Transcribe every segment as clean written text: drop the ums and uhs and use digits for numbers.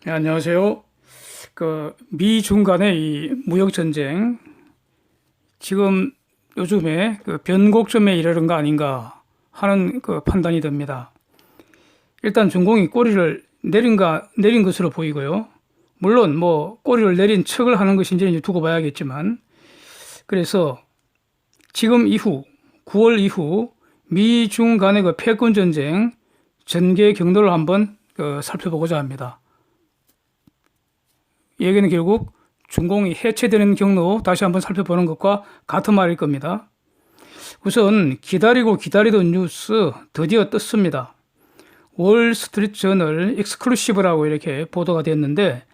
네, 안녕하세요. 미중 간의 이 무역 전쟁 지금 요즘에 변곡점에 이르는 거 아닌가 하는 판단이 듭니다. 일단 중공이 꼬리를 내린 것으로 보이고요. 물론 뭐 꼬리를 내린 척을 하는 것인지 이제 두고 봐야겠지만, 그래서 지금 이후 9월 이후 미중 간의 패권 전쟁 전개 경로를 한번 살펴보고자 합니다. 여기는 결국 중공이 해체되는 경로 다시 한번 살펴보는 것과 같은 말일 겁니다. 우선 기다리던 뉴스 드디어 떴습니다. 월스트리트 저널 익스클루시브라고 이렇게 보도가 됐는데,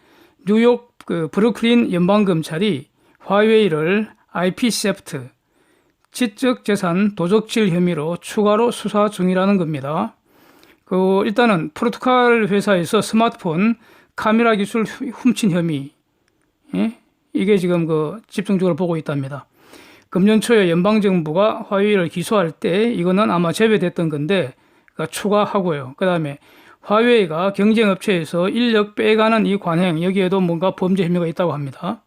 뉴욕 브루클린 연방검찰이 화웨이를 IP 세프트, 지적재산 도적질 혐의로 추가로 수사 중이라는 겁니다. 일단은 프로토콜 회사에서 스마트폰 카메라 기술 훔친 혐의, 예? 이게 지금 집중적으로 보고 있답니다. 금년 초에 연방정부가 화웨이를 기소할 때 이거는 아마 제외됐던 건데 추가하고요. 그 다음에 화웨이가 경쟁업체에서 인력 빼가는 이 관행, 여기에도 뭔가 범죄 혐의가 있다고 합니다.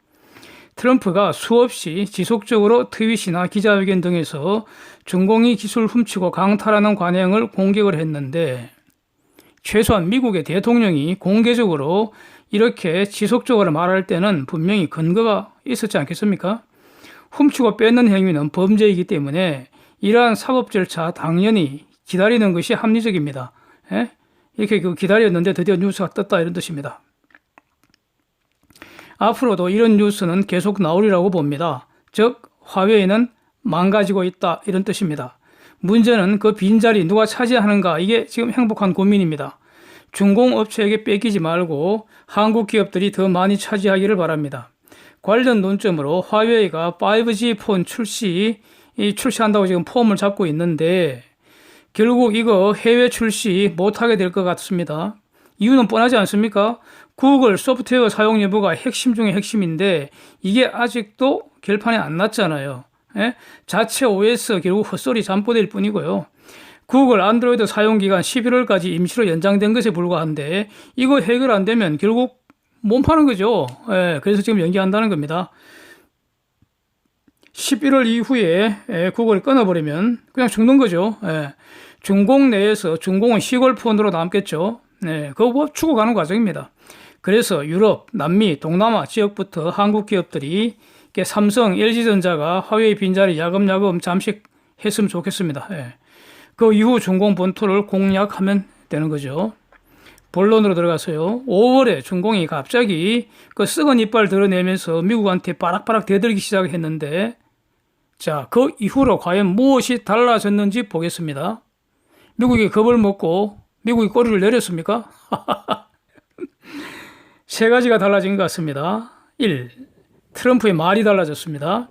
트럼프가 수없이 지속적으로 트윗이나 기자회견 등에서 중공이 기술 훔치고 강탈하는 관행을 공격을 했는데, 최소한 미국의 대통령이 공개적으로 이렇게 지속적으로 말할 때는 분명히 근거가 있었지 않겠습니까? 훔치고 뺏는 행위는 범죄이기 때문에 이러한 사법 절차 당연히 기다리는 것이 합리적입니다. 예? 이렇게 기다렸는데 드디어 뉴스가 떴다, 이런 뜻입니다. 앞으로도 이런 뉴스는 계속 나오리라고 봅니다. 즉 화웨이는 망가지고 있다, 이런 뜻입니다. 문제는 그 빈자리 누가 차지하는가, 이게 지금 행복한 고민입니다. 중공업체에게 뺏기지 말고 한국 기업들이 더 많이 차지하기를 바랍니다. 관련 논점으로 화웨이가 5G 폰 출시한다고 지금 폼을 잡고 있는데, 결국 이거 해외 출시 못하게 될 것 같습니다. 이유는 뻔하지 않습니까? 구글 소프트웨어 사용 여부가 핵심 중에 핵심인데 이게 아직도 결판이 안 났잖아요. 예? 자체 OS 결국 헛소리 잠꼬대일 뿐이고요. 구글 안드로이드 사용기간 11월까지 임시로 연장된 것에 불과한데 이거 해결 안 되면 결국 못 파는 거죠. 예, 그래서 지금 연기한다는 겁니다. 11월 이후에 구글을 끊어버리면 그냥 죽는 거죠. 예. 중공 내에서 중공은 시골 폰으로 남겠죠. 네, 그거 뭐 죽어가는 과정입니다. 그래서 유럽, 남미, 동남아 지역부터 한국 기업들이 삼성, LG전자가 화웨이 빈자리 야금야금 잠식했으면 좋겠습니다. 예. 그 이후 중공 본토를 공략하면 되는 거죠. 본론으로 들어가서요. 5월에 중공이 갑자기 썩은 이빨 드러내면서 미국한테 바락바락 대들기 시작했는데, 자, 그 이후로 과연 무엇이 달라졌는지 보겠습니다. 미국이 겁을 먹고 미국이 꼬리를 내렸습니까? 세 가지가 달라진 것 같습니다. 1. 트럼프의 말이 달라졌습니다.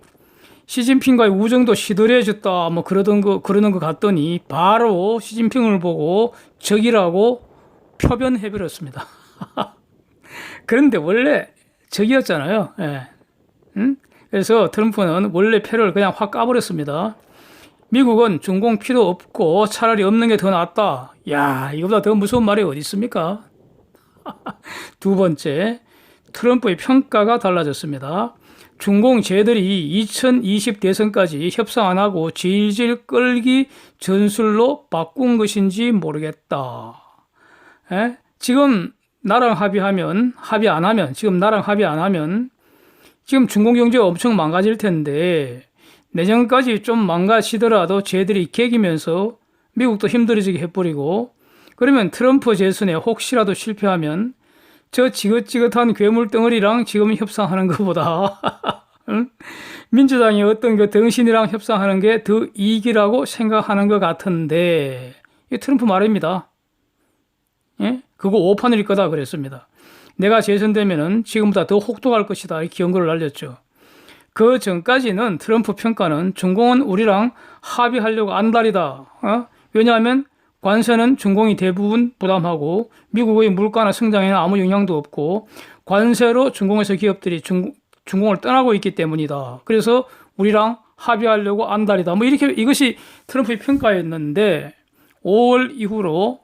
시진핑과의 우정도 시들해졌다, 뭐 그러는 거 같더니 바로 시진핑을 보고 적이라고 표변해버렸습니다. 그런데 원래 적이었잖아요. 예. 그래서 트럼프는 원래 패를 그냥 확 까버렸습니다. 미국은 중공 필요 없고 차라리 없는 게 더 낫다. 야, 이거보다 더 무서운 말이 어디 있습니까? 두 번째, 트럼프의 평가가 달라졌습니다. 중공 쟤들이 2020 대선까지 협상 안 하고 질질 끌기 전술로 바꾼 것인지 모르겠다. 에? 지금 나랑 합의 안 하면 지금 중공 경제가 엄청 망가질 텐데, 내년까지 좀 망가지더라도 쟤들이 개기면서 미국도 힘들어지게 해버리고, 그러면 트럼프 재선에 혹시라도 실패하면 저 지긋지긋한 괴물덩어리랑 지금 협상하는 것보다 응? 민주당이 어떤 덩신이랑 협상하는 게 더 이익이라고 생각하는 것 같은데, 이 트럼프 말입니다. 예? 그거 오판일 거다 그랬습니다. 내가 재선되면은 지금보다 더 혹독할 것이다, 이 경고를 날렸죠. 그 전까지는 트럼프 평가는 중공은 우리랑 합의하려고 안달이다. 왜냐하면 관세는 중공이 대부분 부담하고 미국의 물가나 성장에는 아무 영향도 없고 관세로 중공에서 기업들이 중공을 떠나고 있기 때문이다. 그래서 우리랑 합의하려고 안달이다. 뭐 이렇게 이것이 트럼프의 평가였는데 5월 이후로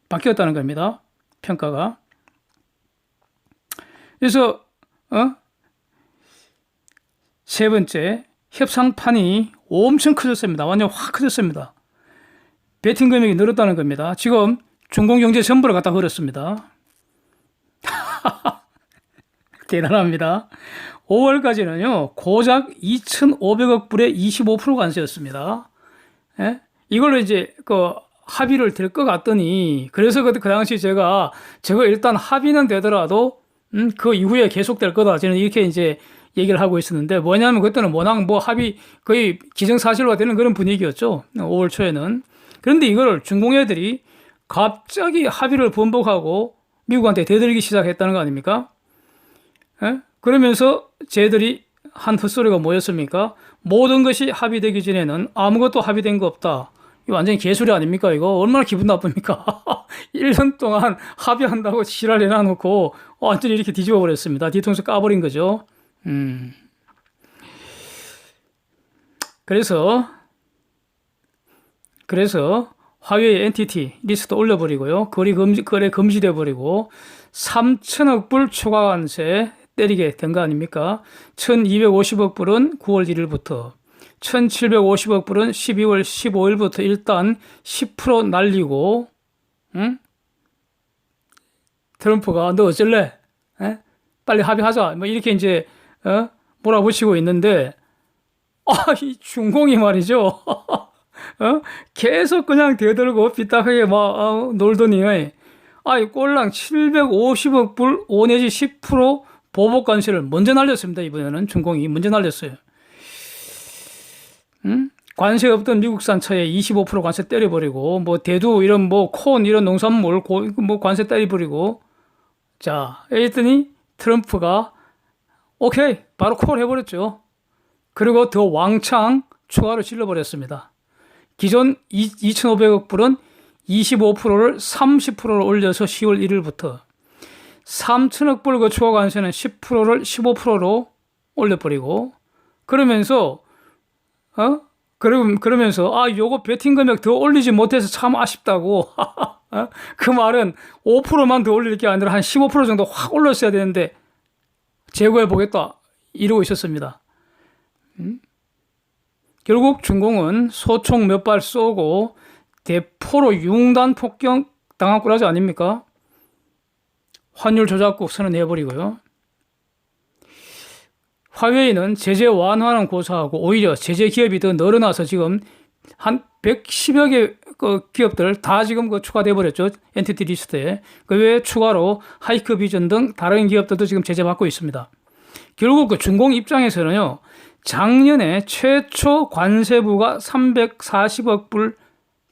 바뀌었다는 겁니다. 평가가. 그래서 세 번째, 협상판이 엄청 커졌습니다. 완전 확 커졌습니다. 베팅 금액이 늘었다는 겁니다. 지금 중공경제 전부를 갖다 걸었습니다. 대단합니다. 5월까지는요, 고작 2,500억 불의 25% 관세였습니다. 예? 이걸로 이제 합의를 될 것 같더니, 그래서 그 당시 제가 저거 일단 합의는 되더라도 그 이후에 계속될 거다, 저는 이렇게 이제 얘기를 하고 있었는데, 뭐냐면 그때는 워낙 합의 거의 기정사실화 되는 그런 분위기였죠. 5월 초에는. 그런데 이걸 중공애들이 갑자기 합의를 번복하고 미국한테 대들기 시작했다는 거 아닙니까? 예? 그러면서 쟤들이 한 헛소리가 뭐였습니까? 모든 것이 합의되기 전에는 아무것도 합의된 거 없다. 이거 완전히 개소리 아닙니까? 이거 얼마나 기분 나쁩니까? 1년 동안 합의한다고 지랄 내놔놓고 완전히 이렇게 뒤집어 버렸습니다. 뒤통수 까버린 거죠. 그래서 화웨이 엔티티 리스트 올려버리고요. 거래 금지돼 버리고 3천억 불 추가 관세 때리게 된 거 아닙니까? 1250억 불은 9월 1일부터, 1750억 불은 12월 15일부터 일단 10% 날리고, 응? 트럼프가 너 어쩔래? 에? 빨리 합의하자. 뭐 이렇게 이제 몰아붙이고 있는데, 이 중공이 말이죠. 계속 그냥 대들고 삐딱하게 막 놀더니, 꼴랑 750억 불 5 내지 10% 보복 관세를 먼저 날렸습니다. 이번에는 중공이 먼저 날렸어요. 관세 없던 미국산 차에 25% 관세 때려버리고, 대두 이런 콘 이런 농산물 관세 때려버리고, 자, 이랬더니 트럼프가 오케이 바로 콜 해버렸죠. 그리고 더 왕창 추가로 질러버렸습니다. 기존 2,500억 불은 25%를 30%를 올려서 10월 1일부터 3천억 불 그 추가 관세는 10%를 15%로 올려버리고, 그러면서 요거 베팅 금액 더 올리지 못해서 참 아쉽다고. 그 말은 5%만 더 올릴 게 아니라 한 15% 정도 확 올렸어야 되는데 제거해 보겠다 이러고 있었습니다. 결국 중공은 소총 몇 발 쏘고 대포로 융단 폭격 당한 꼴하지 아닙니까? 환율 조작국 선언해버리고요. 화웨이는 제재 완화는 고사하고 오히려 제재 기업이 더 늘어나서 지금 한 110여 개 기업들 다 지금 추가돼 버렸죠. 엔티티 리스트에. 그 외에 추가로 하이크 비전 등 다른 기업들도 지금 제재받고 있습니다. 결국 중공 입장에서는요, 작년에 최초 관세부가 340억 불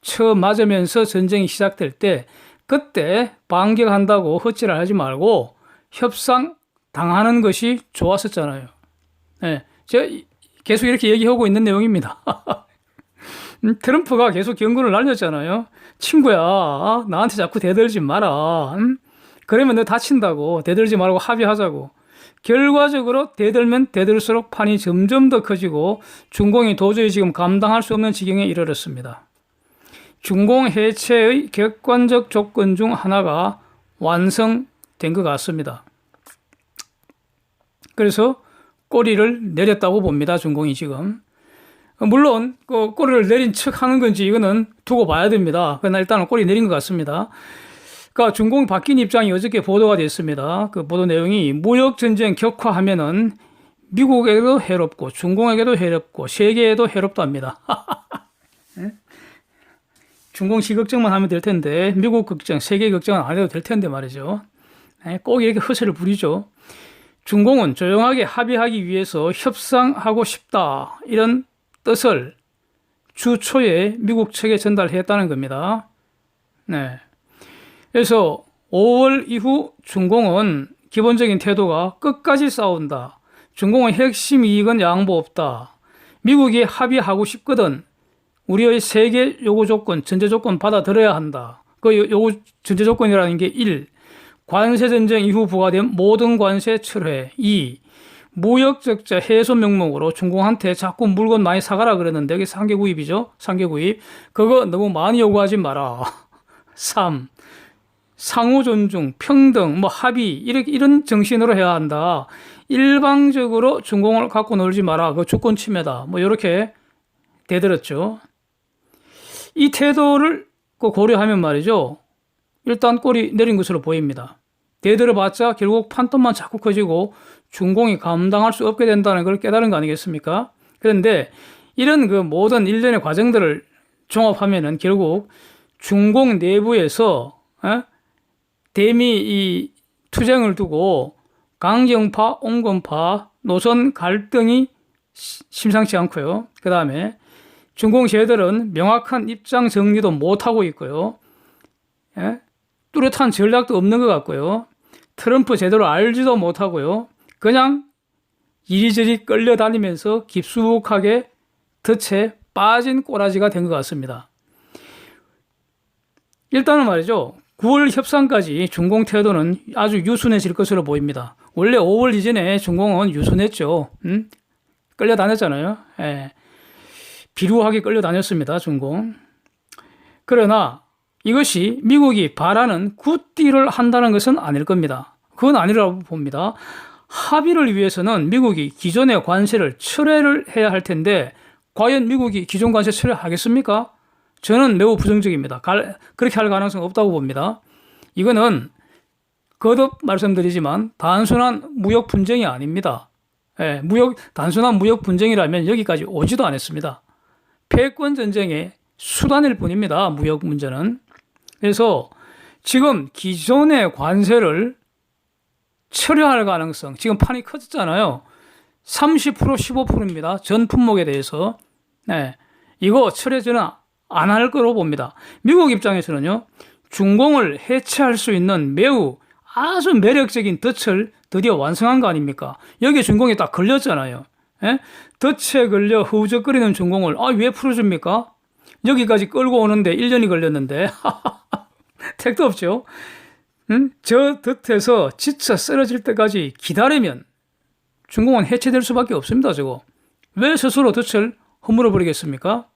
쳐맞으면서 전쟁이 시작될 때 그때 반격한다고 헛질을 하지 말고 협상 당하는 것이 좋았었잖아요. 네, 제가 계속 이렇게 얘기하고 있는 내용입니다. 트럼프가 계속 경고를 날렸잖아요. 친구야, 나한테 자꾸 대들지 마라. 그러면 너 다친다고. 대들지 말고 합의하자고. 결과적으로 대들면 대들수록 판이 점점 더 커지고 중공이 도저히 지금 감당할 수 없는 지경에 이르렀습니다. 중공 해체의 객관적 조건 중 하나가 완성된 것 같습니다. 그래서 꼬리를 내렸다고 봅니다. 중공이 지금. 물론 꼬리를 내린 척 하는 건지 이거는 두고 봐야 됩니다. 그러나 일단은 꼬리 내린 것 같습니다. 그러니까 중공이 바뀐 입장이 어저께 보도가 됐습니다. 그 보도 내용이 무역전쟁 격화하면은 미국에게도 해롭고 중공에게도 해롭고 세계에도 해롭답니다. 중공시 걱정만 하면 될 텐데 미국 걱정, 세계 걱정은 안 해도 될 텐데 말이죠. 꼭 이렇게 허세를 부리죠. 중공은 조용하게 합의하기 위해서 협상하고 싶다 이런 뜻을 주 초에 미국 측에 전달했다는 겁니다. 네. 그래서 5월 이후 중공은 기본적인 태도가 끝까지 싸운다. 중공의 핵심 이익은 양보 없다. 미국이 합의하고 싶거든. 우리의 세계 요구 조건, 전제 조건 받아들여야 한다. 그 요구 전제 조건이라는 게 1. 관세 전쟁 이후 부과된 모든 관세 철회. 2. 무역 적자 해소 명목으로 중공한테 자꾸 물건 많이 사가라 그랬는데 여기 상계 구입이죠. 상계 구입. 그거 너무 많이 요구하지 마라. 3. 상호 존중, 평등, 뭐 합의 이런 정신으로 해야 한다. 일방적으로 중공을 갖고 놀지 마라. 그 주권 침해다. 뭐 이렇게 대들었죠. 이 태도를 고려하면 말이죠. 일단 골이 내린 것으로 보입니다. 대들어봤자 결국 판돈만 자꾸 커지고 중공이 감당할 수 없게 된다는 걸 깨달은 거 아니겠습니까? 그런데 이런 그 모든 일련의 과정들을 종합하면은 결국 중공 내부에서 대미 이 투쟁을 두고 강경파, 온건파, 노선 갈등이 심상치 않고요. 그 다음에 중공 세력들은 명확한 입장 정리도 못하고 있고요. 뚜렷한 전략도 없는 것 같고요. 트럼프 제대로 알지도 못하고요. 그냥 이리저리 끌려다니면서 깊숙하게 덫에 빠진 꼬라지가 된 것 같습니다. 일단은 말이죠. 9월 협상까지 중공 태도는 아주 유순해질 것으로 보입니다. 원래 5월 이전에 중공은 유순했죠. 끌려다녔잖아요. 비루하게 끌려다녔습니다. 중공. 그러나 이것이 미국이 바라는 굿딜을 한다는 것은 아닐 겁니다. 그건 아니라고 봅니다. 합의를 위해서는 미국이 기존의 관세를 철회를 해야 할 텐데 과연 미국이 기존 관세 철회하겠습니까? 저는 매우 부정적입니다. 그렇게 할 가능성은 없다고 봅니다. 이거는 거듭 말씀드리지만 단순한 무역 분쟁이 아닙니다. 단순한 무역 분쟁이라면 여기까지 오지도 않았습니다. 패권 전쟁의 수단일 뿐입니다. 무역 문제는. 그래서 지금 기존의 관세를 철회할 가능성, 지금 판이 커졌잖아요. 30%, 15%입니다. 전 품목에 대해서. 이거 철회 저는 안 할 거로 봅니다. 미국 입장에서는요, 중공을 해체할 수 있는 매우 아주 매력적인 덫을 드디어 완성한 거 아닙니까? 여기에 중공이 딱 걸렸잖아요. 덫에 걸려 허우적거리는 중공을 왜 풀어줍니까? 여기까지 끌고 오는데 1년이 걸렸는데 택도 없죠. 저 덫에서 지쳐 쓰러질 때까지 기다리면 중공은 해체될 수밖에 없습니다. 저거 왜 스스로 덫을 허물어 버리겠습니까?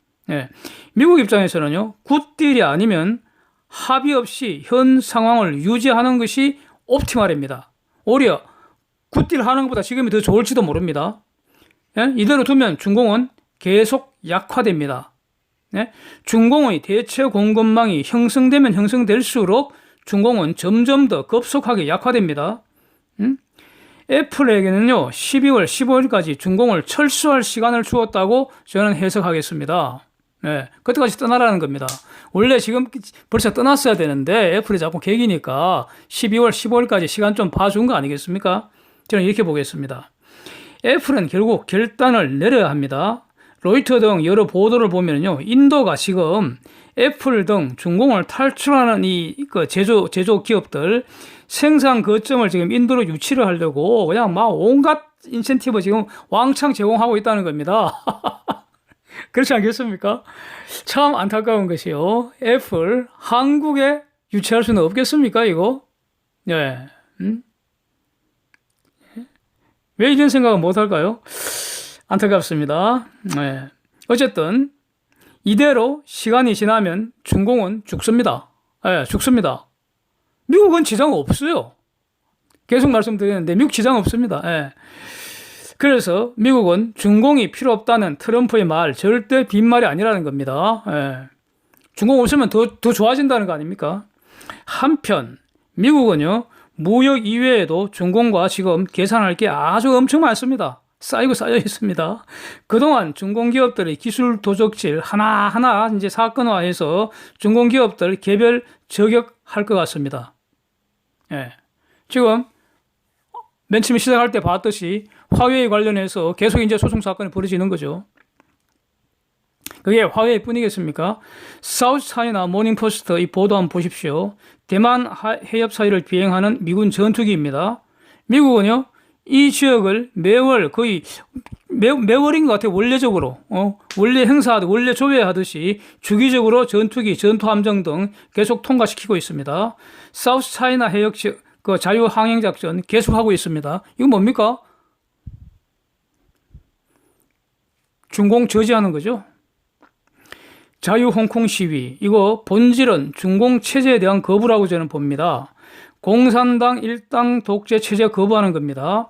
미국 입장에서는요, 굿딜이 아니면 합의 없이 현 상황을 유지하는 것이 옵티멀입니다. 오히려 굿딜 하는 것보다 지금이 더 좋을지도 모릅니다. 이대로 두면 중공은 계속 약화됩니다. 중공의 대체 공급망이 형성되면 형성될수록 중공은 점점 더 급속하게 약화됩니다. 애플에게는요, 12월, 15일까지 중공을 철수할 시간을 주었다고 저는 해석하겠습니다. 그때까지 떠나라는 겁니다. 원래 지금 벌써 떠났어야 되는데 애플이 자꾸 계기니까 12월, 15일까지 시간 좀 봐준 거 아니겠습니까? 저는 이렇게 보겠습니다. 애플은 결국 결단을 내려야 합니다. 로이터 등 여러 보도를 보면요, 인도가 지금 애플 등 중공을 탈출하는 제조 기업들 생산 거점을 지금 인도로 유치를 하려고 그냥 막 온갖 인센티브 지금 왕창 제공하고 있다는 겁니다. 그렇지 않겠습니까? 참 안타까운 것이요. 애플 한국에 유치할 수는 없겠습니까, 이거? 왜 이런 생각을 못할까요? 안타깝습니다. 어쨌든 이대로 시간이 지나면 중공은 죽습니다. 죽습니다. 미국은 지장 없어요. 계속 말씀드리는데 미국 지장 없습니다. 그래서 미국은 중공이 필요 없다는 트럼프의 말 절대 빈말이 아니라는 겁니다. 중공 없으면 더 좋아진다는 거 아닙니까? 한편 미국은요, 무역 이외에도 중공과 지금 계산할 게 아주 엄청 많습니다. 쌓이고 쌓여 있습니다. 그동안 중공기업들의 기술 도적질 하나하나 이제 사건화해서 중공기업들 개별 저격할 것 같습니다. 지금 맨 처음에 시작할 때 봤듯이 화웨이 관련해서 계속 이제 소송 사건이 벌어지는 거죠. 그게 화웨이 뿐이겠습니까? 사우스 차이나 모닝포스트 이 보도 한번 보십시오. 대만 해협 사이를 비행하는 미군 전투기입니다. 미국은요, 이 지역을 매월 거의 매월인 것 같아요. 원래적으로 원래 행사하듯 원래 조회하듯이 주기적으로 전투기, 전투함정 등 계속 통과시키고 있습니다. 사우스 차이나 해역 그 자유항행작전 계속하고 있습니다. 이건 뭡니까? 중공 저지하는 거죠. 자유 홍콩 시위, 이거 본질은 중공 체제에 대한 거부라고 저는 봅니다. 공산당 일당 독재 체제 거부하는 겁니다.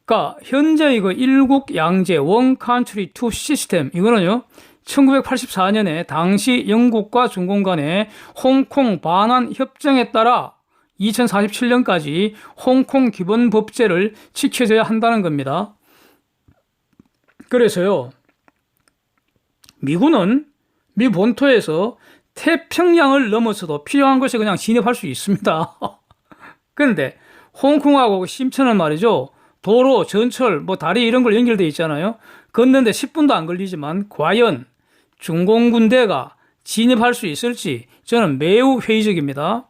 그러니까 현재 이거 일국 양제 원 컨트리 투 시스템, 이거는요 1984년에 당시 영국과 중공 간의 홍콩 반환 협정에 따라 2047년까지 홍콩 기본법제를 지켜져야 한다는 겁니다. 그래서요 미군은 미 본토에서 태평양을 넘어서도 필요한 곳에 그냥 진입할 수 있습니다. 그런데 홍콩하고 심천은 말이죠, 도로, 전철, 뭐 다리 이런 걸 연결되어 있잖아요. 걷는데 10분도 안 걸리지만 과연 중공 군대가 진입할 수 있을지 저는 매우 회의적입니다.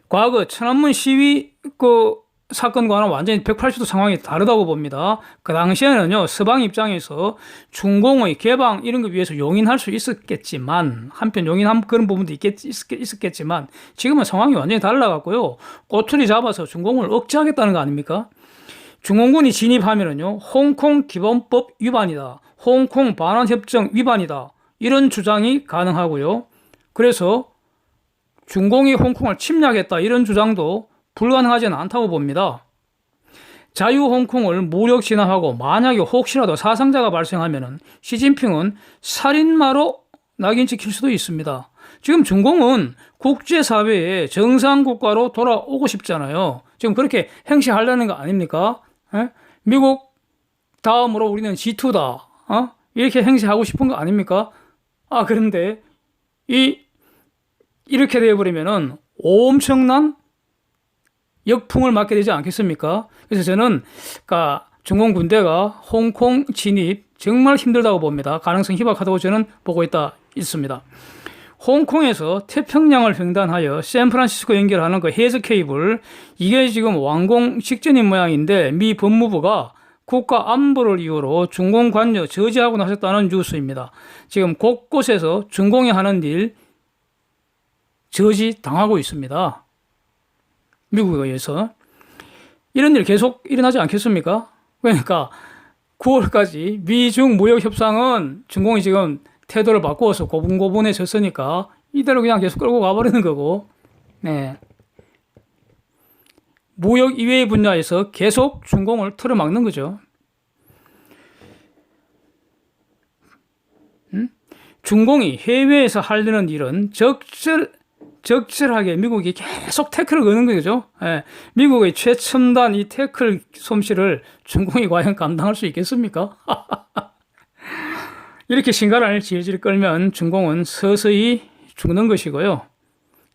과거 천안문 시위 사건과는 완전히 180도 상황이 다르다고 봅니다. 그 당시에는요, 서방 입장에서 중공의 개방 이런 거 위해서 용인할 수 있었겠지만, 한편 용인한 그런 부분도 있었겠지만, 지금은 상황이 완전히 달라갔고요. 꼬투리 잡아서 중공을 억제하겠다는 거 아닙니까? 중공군이 진입하면은요, 홍콩 기본법 위반이다, 홍콩 반환협정 위반이다, 이런 주장이 가능하고요. 그래서 중공이 홍콩을 침략했다, 이런 주장도 불가능하지는 않다고 봅니다. 자유 홍콩을 무력 진압하고 만약에 혹시라도 사상자가 발생하면 시진핑은 살인마로 낙인 찍힐 수도 있습니다. 지금 중공은 국제사회의 정상국가로 돌아오고 싶잖아요. 지금 그렇게 행시하려는 거 아닙니까? 미국 다음으로 우리는 G2다. 이렇게 행시하고 싶은 거 아닙니까? 그런데 이렇게 되어버리면은 엄청난 역풍을 맞게 되지 않겠습니까? 그래서 저는 중공 군대가 홍콩 진입 정말 힘들다고 봅니다. 가능성 희박하다고 저는 보고 있습니다. 홍콩에서 태평양을 횡단하여 샌프란시스코 연결하는 그 해저 케이블, 이게 지금 완공 직전인 모양인데 미 법무부가 국가 안보를 이유로 중공 관여 저지하고 나섰다는 뉴스입니다. 지금 곳곳에서 중공이 하는 일 저지 당하고 있습니다. 미국에 의해서. 이런 일 계속 일어나지 않겠습니까? 그러니까 9월까지 미중 무역 협상은 중공이 지금 태도를 바꾸어서 고분고분해졌으니까 이대로 그냥 계속 끌고 가버리는 거고, 무역 이외의 분야에서 계속 중공을 틀어막는 거죠. 중공이 해외에서 하려는 일은 적절하게 미국이 계속 태클을 거는 거죠. 미국의 최첨단 이 태클 솜씨를 중공이 과연 감당할 수 있겠습니까? 이렇게 신가를 질질 끌면 중공은 서서히 죽는 것이고요.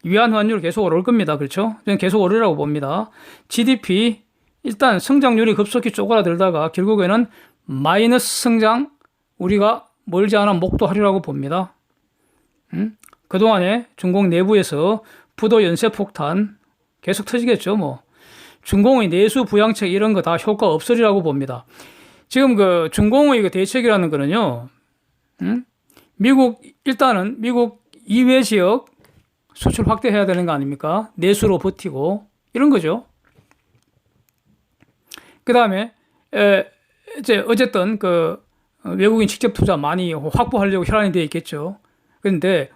위안 환율 계속 오를 겁니다. 그렇죠? 저는 계속 오르라고 봅니다. GDP 일단 성장률이 급속히 쪼그라들다가 결국에는 마이너스 성장, 우리가 멀지 않아 목도하리라고 봅니다. 그동안에 중공 내부에서 부도 연쇄 폭탄 계속 터지겠죠. 중공의 내수 부양책 이런 거 다 효과 없으리라고 봅니다. 지금 중공의 대책이라는 거는요, 일단은 미국 이외 지역 수출 확대해야 되는 거 아닙니까? 내수로 버티고 이런 거죠. 그 다음에 어쨌든 외국인 직접 투자 많이 확보하려고 혈안이 되어 있겠죠. 그런데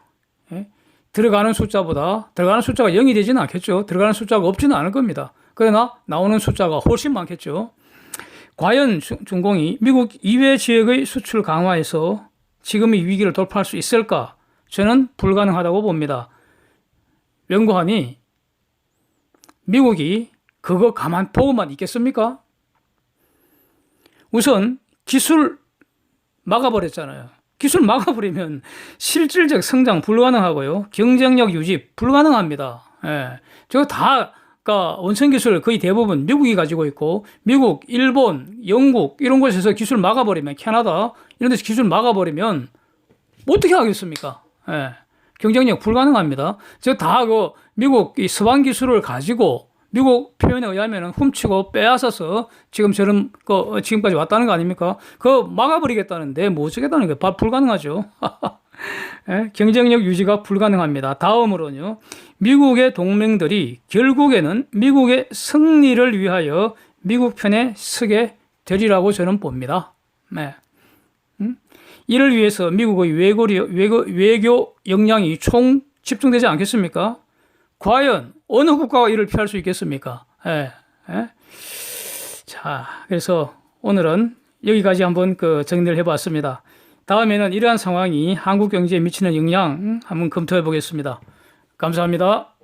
들어가는 숫자가 0이 되지는 않겠죠. 들어가는 숫자가 없지는 않을 겁니다. 그러나 나오는 숫자가 훨씬 많겠죠. 과연 중공이 미국 이외 지역의 수출 강화에서 지금의 위기를 돌파할 수 있을까? 저는 불가능하다고 봅니다. 연구하니 미국이 그거 가만 보고만 있겠습니까? 우선 기술 막아버렸잖아요. 기술 막아버리면 실질적 성장 불가능하고요. 경쟁력 유지 불가능합니다. 저거 다 원천 기술 거의 대부분 미국이 가지고 있고, 미국, 일본, 영국 이런 곳에서 기술 막아버리면, 캐나다 이런 데서 기술 막아버리면 어떻게 하겠습니까? 경쟁력 불가능합니다. 저 다 미국 이 서방 기술을 가지고 미국 표현에 의하면 훔치고 빼앗아서 지금처럼 지금까지 왔다는 거 아닙니까? 그거 막아버리겠다는데 못 쓰겠다는 게 불가능하죠. 경쟁력 유지가 불가능합니다. 다음으로는요, 미국의 동맹들이 결국에는 미국의 승리를 위하여 미국 편에 서게 되리라고 저는 봅니다. 이를 위해서 미국의 외교 역량이 총 집중되지 않겠습니까? 과연 어느 국가가 이를 피할 수 있겠습니까? 예, 예? 자, 그래서 오늘은 여기까지 한번 정리를 해봤습니다. 다음에는 이러한 상황이 한국 경제에 미치는 영향 한번 검토해 보겠습니다. 감사합니다.